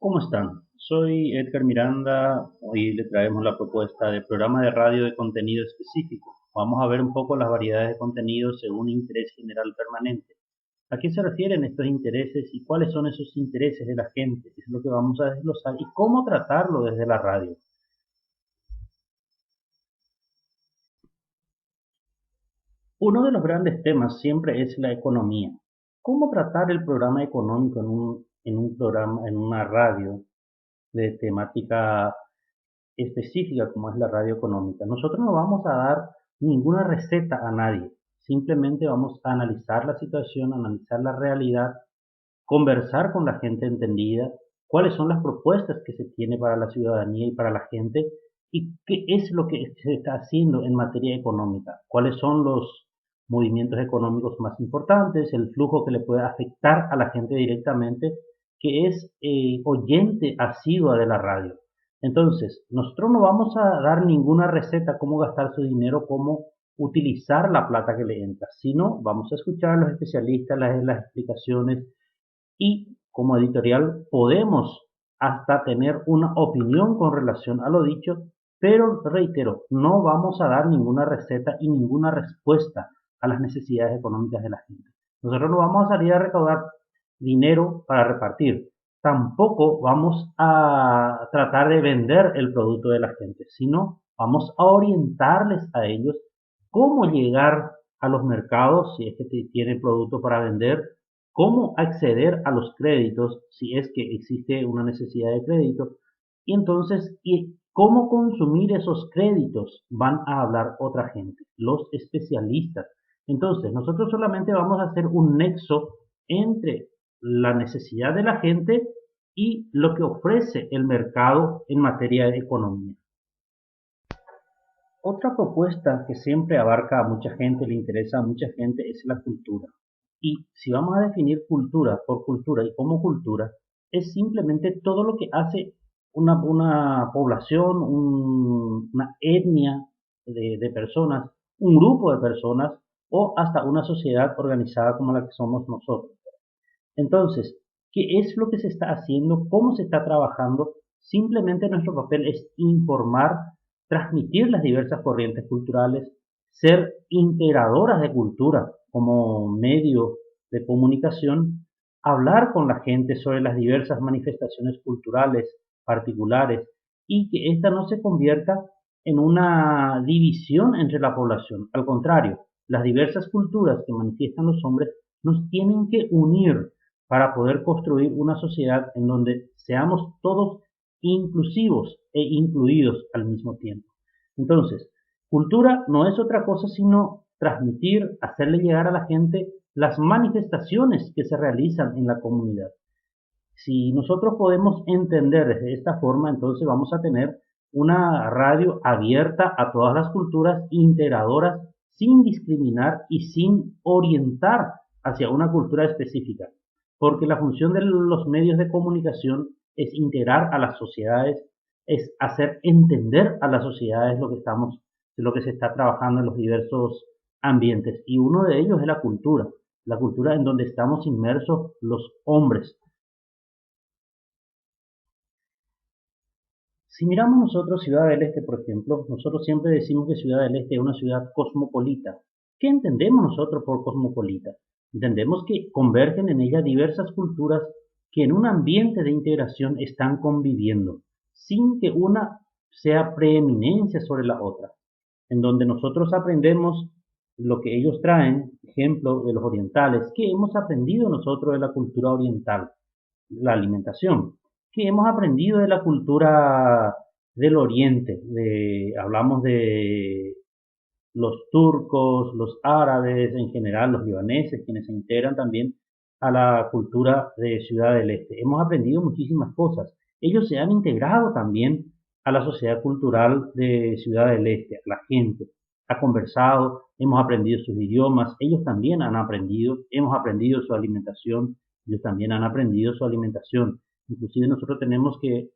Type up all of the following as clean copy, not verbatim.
¿Cómo están? Soy Edgar Miranda. Hoy le traemos la propuesta de programa de radio de contenido específico. Vamos a ver un poco las variedades de contenido según interés general permanente. ¿A qué se refieren estos intereses y cuáles son esos intereses de la gente? Es lo que vamos a desglosar y cómo tratarlo desde la radio. Uno de los grandes temas siempre es la economía. ¿Cómo tratar el programa económico en un programa, en una radio de temática específica como es la radio económica? Nosotros no vamos a dar ninguna receta a nadie, simplemente vamos a analizar la situación, analizar la realidad, conversar con la gente entendida, cuáles son las propuestas que se tiene para la ciudadanía y para la gente y qué es lo que se está haciendo en materia económica, cuáles son los movimientos económicos más importantes, el flujo que le puede afectar a la gente directamente, que es oyente asidua de la radio. Entonces, nosotros no vamos a dar ninguna receta cómo gastar su dinero, cómo utilizar la plata que le entra, sino vamos a escuchar a los especialistas, las explicaciones, y como editorial podemos hasta tener una opinión con relación a lo dicho, pero reitero, no vamos a dar ninguna receta y ninguna respuesta a las necesidades económicas de la gente. Nosotros no vamos a salir a recaudar dinero para repartir. Tampoco vamos a tratar de vender el producto de la gente, sino vamos a orientarles a ellos cómo llegar a los mercados si es que tienen producto para vender, cómo acceder a los créditos si es que existe una necesidad de crédito, y entonces y cómo consumir esos créditos van a hablar otra gente, los especialistas. Entonces nosotros solamente vamos a hacer un nexo entre la necesidad de la gente y lo que ofrece el mercado en materia de economía. Otra propuesta que siempre abarca a mucha gente, le interesa a mucha gente, es la cultura. Y si vamos a definir cultura por cultura y como cultura, es simplemente todo lo que hace una población, una etnia de personas, un grupo de personas o hasta una sociedad organizada como la que somos nosotros. Entonces, ¿qué es lo que se está haciendo? ¿Cómo se está trabajando? Simplemente nuestro papel es informar, transmitir las diversas corrientes culturales, ser integradoras de cultura como medio de comunicación, hablar con la gente sobre las diversas manifestaciones culturales particulares y que ésta no se convierta en una división entre la población. Al contrario, las diversas culturas que manifiestan los hombres nos tienen que unir para poder construir una sociedad en donde seamos todos inclusivos e incluidos al mismo tiempo. Entonces, cultura no es otra cosa sino transmitir, hacerle llegar a la gente las manifestaciones que se realizan en la comunidad. Si nosotros podemos entender desde esta forma, entonces vamos a tener una radio abierta a todas las culturas, integradoras, sin discriminar y sin orientar hacia una cultura específica. Porque la función de los medios de comunicación es integrar a las sociedades, es hacer entender a las sociedades lo que se está trabajando en los diversos ambientes. Y uno de ellos es la cultura en donde estamos inmersos los hombres. Si miramos nosotros Ciudad del Este, por ejemplo, nosotros siempre decimos que Ciudad del Este es una ciudad cosmopolita. ¿Qué entendemos nosotros por cosmopolita? Entendemos que convergen en ella diversas culturas que en un ambiente de integración están conviviendo, sin que una sea preeminencia sobre la otra, en donde nosotros aprendemos lo que ellos traen, ejemplo de los orientales, que hemos aprendido nosotros de la cultura oriental, la alimentación, que hemos aprendido de la cultura del Oriente. Hablamos de los turcos, los árabes, en general los libaneses, quienes se integran también a la cultura de Ciudad del Este. Hemos aprendido muchísimas cosas. Ellos se han integrado también a la sociedad cultural de Ciudad del Este, a la gente. Ha conversado, hemos aprendido sus idiomas, ellos también han aprendido, hemos aprendido su alimentación, ellos también han aprendido su alimentación. Inclusive nosotros tenemos que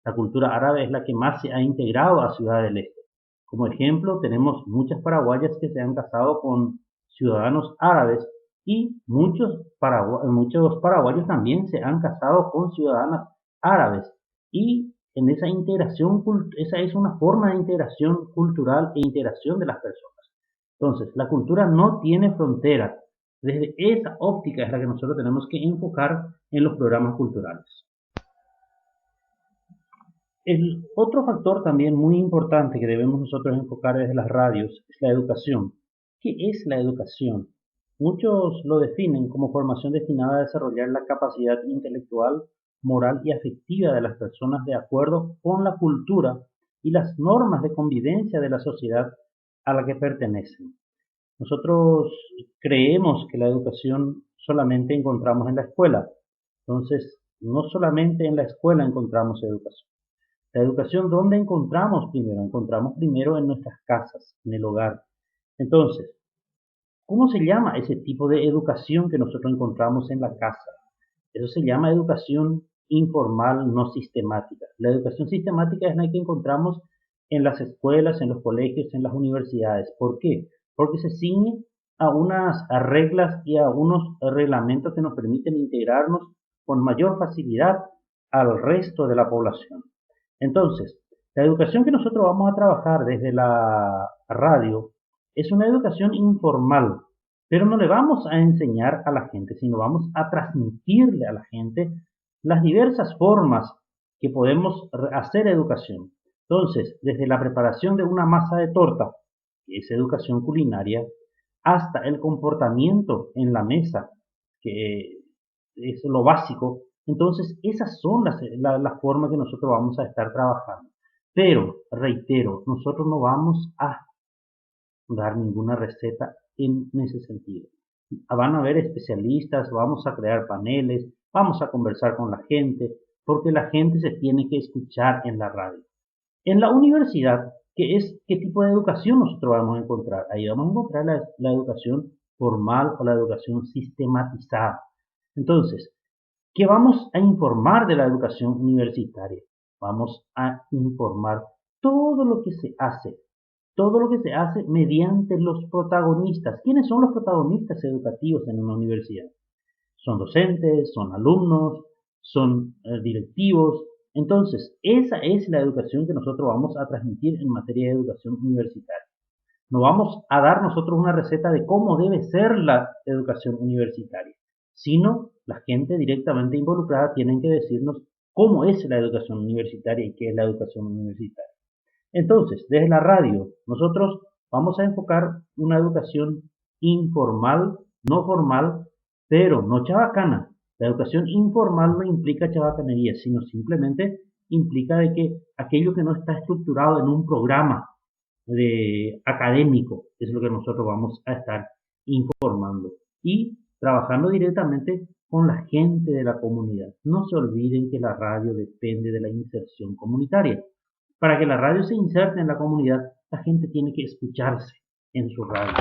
la cultura árabe es la que más se ha integrado a Ciudad del Este. Como ejemplo, tenemos muchas paraguayas que se han casado con ciudadanos árabes y muchos paraguayos también se han casado con ciudadanas árabes. Y en esa integración, esa es una forma de integración cultural e integración de las personas. Entonces, la cultura no tiene fronteras. Desde esa óptica es la que nosotros tenemos que enfocar en los programas culturales. El otro factor también muy importante que debemos nosotros enfocar desde las radios es la educación. ¿Qué es la educación? Muchos lo definen como formación destinada a desarrollar la capacidad intelectual, moral y afectiva de las personas de acuerdo con la cultura y las normas de convivencia de la sociedad a la que pertenecen. Nosotros creemos que la educación solamente encontramos en la escuela. Entonces, no solamente en la escuela encontramos educación. La educación, ¿dónde encontramos primero? Encontramos primero en nuestras casas, en el hogar. Entonces, ¿cómo se llama ese tipo de educación que nosotros encontramos en la casa? Eso se llama educación informal no sistemática. La educación sistemática es la que encontramos en las escuelas, en los colegios, en las universidades. ¿Por qué? Porque se ciñe a unas reglas y a unos reglamentos que nos permiten integrarnos con mayor facilidad al resto de la población. Entonces, la educación que nosotros vamos a trabajar desde la radio es una educación informal, pero no le vamos a enseñar a la gente, sino vamos a transmitirle a la gente las diversas formas que podemos hacer educación. Entonces, desde la preparación de una masa de torta, que es educación culinaria, hasta el comportamiento en la mesa, que es lo básico. Entonces, esas son las formas que nosotros vamos a estar trabajando. Pero, reitero, nosotros no vamos a dar ninguna receta en ese sentido. Van a haber especialistas, vamos a crear paneles, vamos a conversar con la gente, porque la gente se tiene que escuchar en la radio. En la universidad, ¿qué tipo de educación nosotros vamos a encontrar? Ahí vamos a encontrar la educación formal o la educación sistematizada. Entonces, ¿qué vamos a informar de la educación universitaria? Vamos a informar todo lo que se hace, todo lo que se hace mediante los protagonistas. ¿Quiénes son los protagonistas educativos en una universidad? Son docentes, son alumnos, son directivos. Entonces, esa es la educación que nosotros vamos a transmitir en materia de educación universitaria. No vamos a dar nosotros una receta de cómo debe ser la educación universitaria, sino la gente directamente involucrada tiene que decirnos cómo es la educación universitaria y qué es la educación universitaria. Entonces, desde la radio, nosotros vamos a enfocar una educación informal, no formal, pero no chabacana. La educación informal no implica chabacanería, sino simplemente implica de que aquello que no está estructurado en un programa académico es lo que nosotros vamos a estar informando y trabajando directamente con la gente de la comunidad. No se olviden que la radio depende de la inserción comunitaria. Para que la radio se inserte en la comunidad, la gente tiene que escucharse en su radio.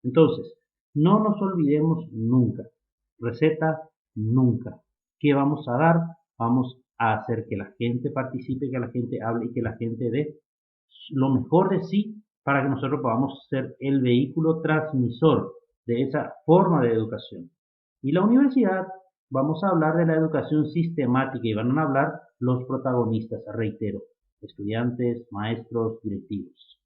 Entonces, no nos olvidemos nunca. Receta nunca. ¿Qué vamos a dar? Vamos a hacer que la gente participe, que la gente hable y que la gente dé lo mejor de sí para que nosotros podamos ser el vehículo transmisor de esa forma de educación. Y la universidad, vamos a hablar de la educación sistemática y van a hablar los protagonistas, reitero, estudiantes, maestros, directivos.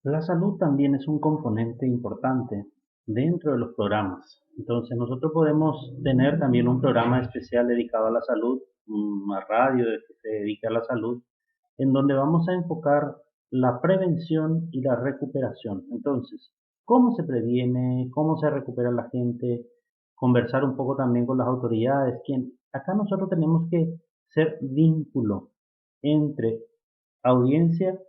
La salud también es un componente importante dentro de los programas. Entonces nosotros podemos tener también un programa especial dedicado a la salud, una radio que se dedica a la salud, en donde vamos a enfocar la prevención y la recuperación. Entonces, ¿cómo se previene? ¿Cómo se recupera la gente? Conversar un poco también con las autoridades. Acá nosotros tenemos que ser vínculo entre audiencia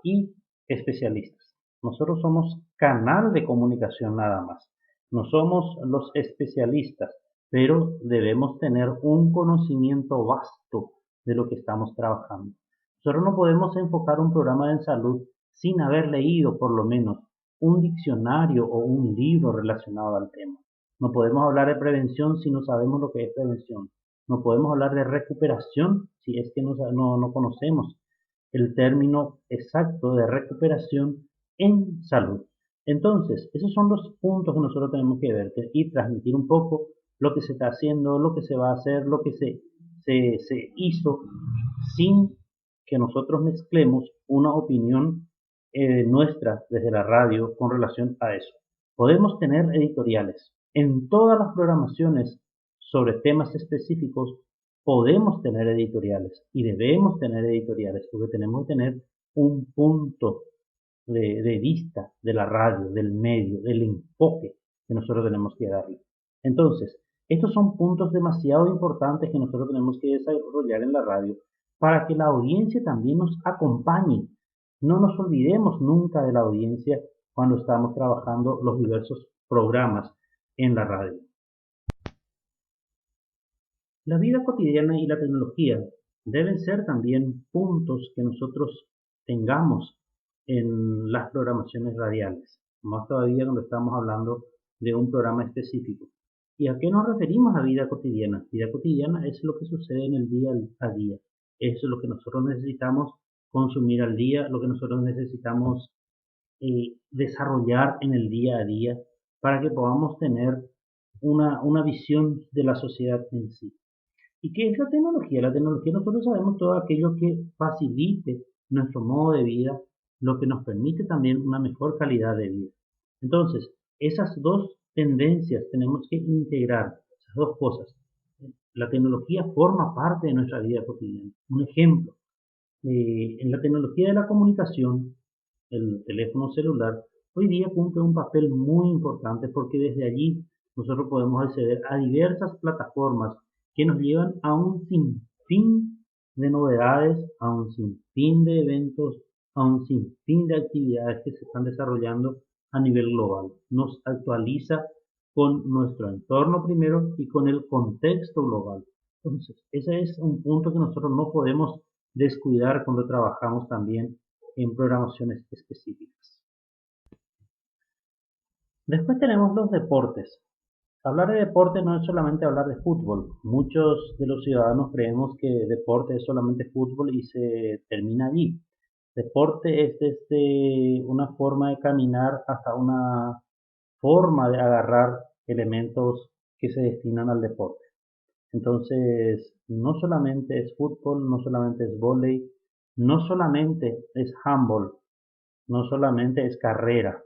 y especialistas. Nosotros somos canal de comunicación nada más. No somos los especialistas, pero debemos tener un conocimiento vasto de lo que estamos trabajando. Nosotros no podemos enfocar un programa de salud sin haber leído por lo menos un diccionario o un libro relacionado al tema. No podemos hablar de prevención si no sabemos lo que es prevención. No podemos hablar de recuperación si es que no conocemos el término exacto de recuperación en salud. Entonces, esos son los puntos que nosotros tenemos que ver y transmitir un poco lo que se está haciendo, lo que se va a hacer, lo que se hizo, sin que nosotros mezclemos una opinión nuestra desde la radio con relación a eso. Podemos tener editoriales. En todas las programaciones sobre temas específicos podemos tener editoriales y debemos tener editoriales porque tenemos que tener un punto de vista de la radio, del medio, del enfoque que nosotros tenemos que darle. Entonces, estos son puntos demasiado importantes que nosotros tenemos que desarrollar en la radio para que la audiencia también nos acompañe. No nos olvidemos nunca de la audiencia cuando estamos trabajando los diversos programas en la radio. La vida cotidiana y la tecnología deben ser también puntos que nosotros tengamos en las programaciones radiales, más todavía cuando estamos hablando de un programa específico. ¿Y a qué nos referimos a vida cotidiana? Vida cotidiana es lo que sucede en el día a día. Eso es lo que nosotros necesitamos consumir al día, lo que nosotros necesitamos desarrollar en el día a día para que podamos tener una visión de la sociedad en sí. ¿Y qué es la tecnología? La tecnología nosotros sabemos todo aquello que facilite nuestro modo de vida, lo que nos permite también una mejor calidad de vida. Entonces, esas dos tendencias tenemos que integrar, esas dos cosas. La tecnología forma parte de nuestra vida cotidiana. Un ejemplo, en la tecnología de la comunicación, el teléfono celular, hoy día cumple un papel muy importante porque desde allí nosotros podemos acceder a diversas plataformas que nos llevan a un sinfín de novedades, a un sinfín de eventos, a un sinfín de actividades que se están desarrollando a nivel global. Nos actualiza con nuestro entorno primero y con el contexto global. Entonces, ese es un punto que nosotros no podemos descuidar cuando trabajamos también en programaciones específicas. Después tenemos los deportes. Hablar de deporte no es solamente hablar de fútbol. Muchos de los ciudadanos creemos que deporte es solamente fútbol y se termina allí. Deporte es desde una forma de caminar hasta una forma de agarrar elementos que se destinan al deporte. Entonces, no solamente es fútbol, no solamente es vóley, no solamente es handball, no solamente es carrera,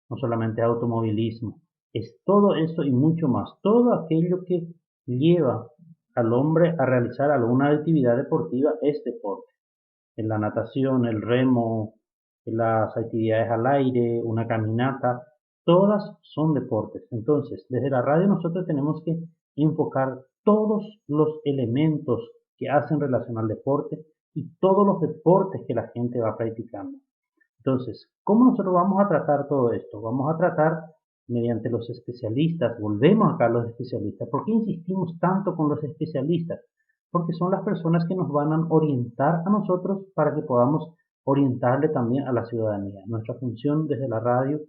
no solamente automovilismo, es todo eso y mucho más. Todo aquello que lleva al hombre a realizar alguna actividad deportiva es deporte. En la natación, el remo, las actividades al aire, una caminata, todas son deportes. Entonces, desde la radio nosotros tenemos que enfocar todos los elementos que hacen relación al deporte y todos los deportes que la gente va practicando. Entonces, ¿cómo nosotros vamos a tratar todo esto? Vamos a tratar mediante los especialistas, volvemos acá a los especialistas. ¿Por qué insistimos tanto con los especialistas? Porque son las personas que nos van a orientar a nosotros para que podamos orientarle también a la ciudadanía. Nuestra función desde la radio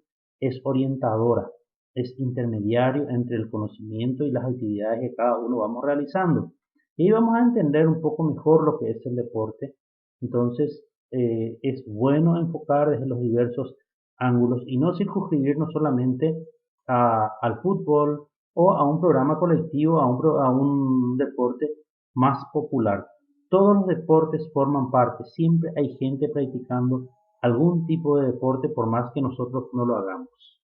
es orientadora, es intermediario entre el conocimiento y las actividades que cada uno vamos realizando. Y vamos a entender un poco mejor lo que es el deporte. Entonces, es bueno enfocar desde los diversos ángulos y no circunscribirnos solamente al fútbol o a un programa colectivo, a un deporte más popular. Todos los deportes forman parte, siempre hay gente practicando algún tipo de deporte por más que nosotros no lo hagamos.